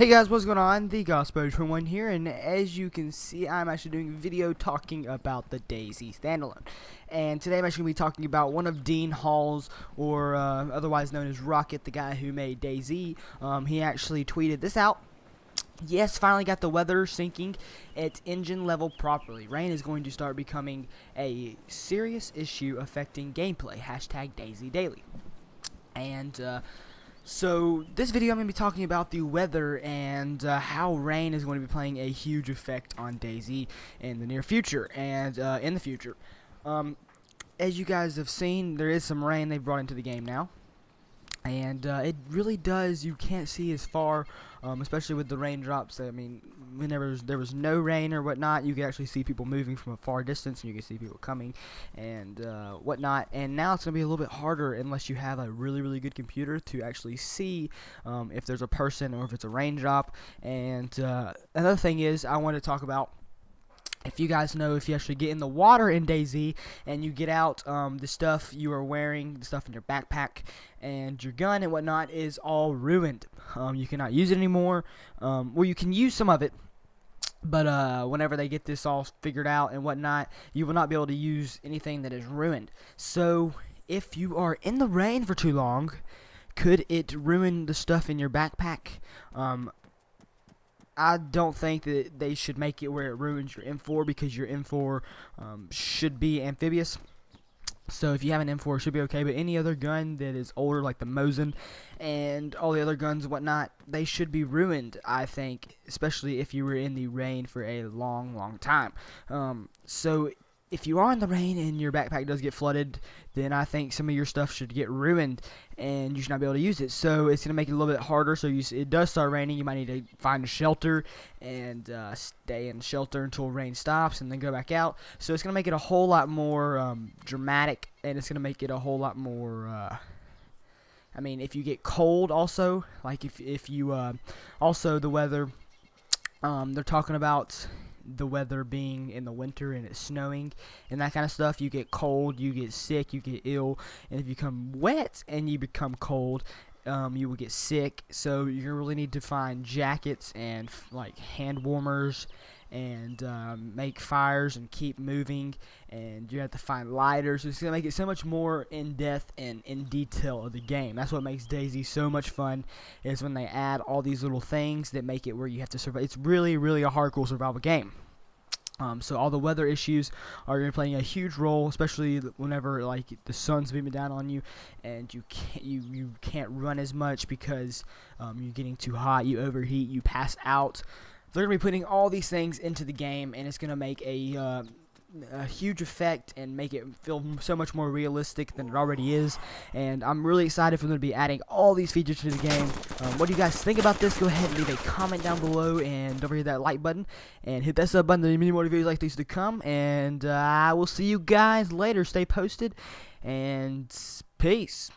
Hey guys, what's going on? The Gospel21 here, and as you can see, I'm actually doing a video talking about the Dayz Standalone. And today I'm actually going to be talking about one of Dean Hall's, or otherwise known as Rocket, the guy who made Dayz. He actually tweeted this out. Yes, finally got the weather syncing at engine level properly. Rain is going to start becoming a serious issue affecting gameplay. Hashtag Dayz Daily. And, so this video I'm going to be talking about the weather and how rain is going to be playing a huge effect on Dayz in the near future and in the future. As you guys have seen, there is some rain they've brought into the game now. And it really does, you can't see as far, especially with the raindrops. I mean, whenever there was no rain or whatnot, you could actually see people moving from a far distance, and you can see people coming and whatnot. And now it's going to be a little bit harder unless you have a really good computer to actually see if there's a person or if it's a raindrop. And another thing is, I want to talk about, if you guys know, if you actually get in the water in Dayz and you get out, the stuff you are wearing, the stuff in your backpack and your gun and whatnot is all ruined. You cannot use it anymore. Well, you can use some of it, but whenever they get this all figured out and whatnot, you will not be able to use anything that is ruined. So if you are in the rain for too long, could it ruin the stuff in your backpack? I don't think that they should make it where it ruins your M4, because your M4 should be amphibious. So if you have an M4, it should be okay. But any other gun that is older, like the Mosin and all the other guns and whatnot, they should be ruined, I think, especially if you were in the rain for a long time. So if you are in the rain and your backpack does get flooded, then I think some of your stuff should get ruined and you should not be able to use it. So it's going to make it a little bit harder. So it does start raining, you might need to find a shelter and stay in shelter until rain stops and then go back out. So it's going to make it a whole lot more dramatic, and it's going to make it a whole lot more I mean, if you get cold also, like if you also the weather, they're talking about the weather being in the winter and it's snowing and that kind of stuff. You get cold, you get sick, you get ill, and if you become wet and you become cold, you will get sick. So you really need to find jackets and like hand warmers and make fires and keep moving, and you have to find lighters. It's going to make it so much more in-depth and in detail of the game. That's what makes Dayz so much fun, is when they add all these little things that make it where you have to survive. It's really a hardcore survival game. So all the weather issues are going to play a huge role, especially whenever like the sun's beaming down on you and you can't run as much because you're getting too hot, you overheat, you pass out. They're going to be putting all these things into the game, and it's going to make a huge effect and make it feel so much more realistic than it already is. And I'm really excited for them to be adding all these features to the game. What do you guys think about this? Go ahead and leave a comment down below, and don't forget that like button and hit that sub button. There's many more videos like these to come, and I will see you guys later. Stay posted, and peace.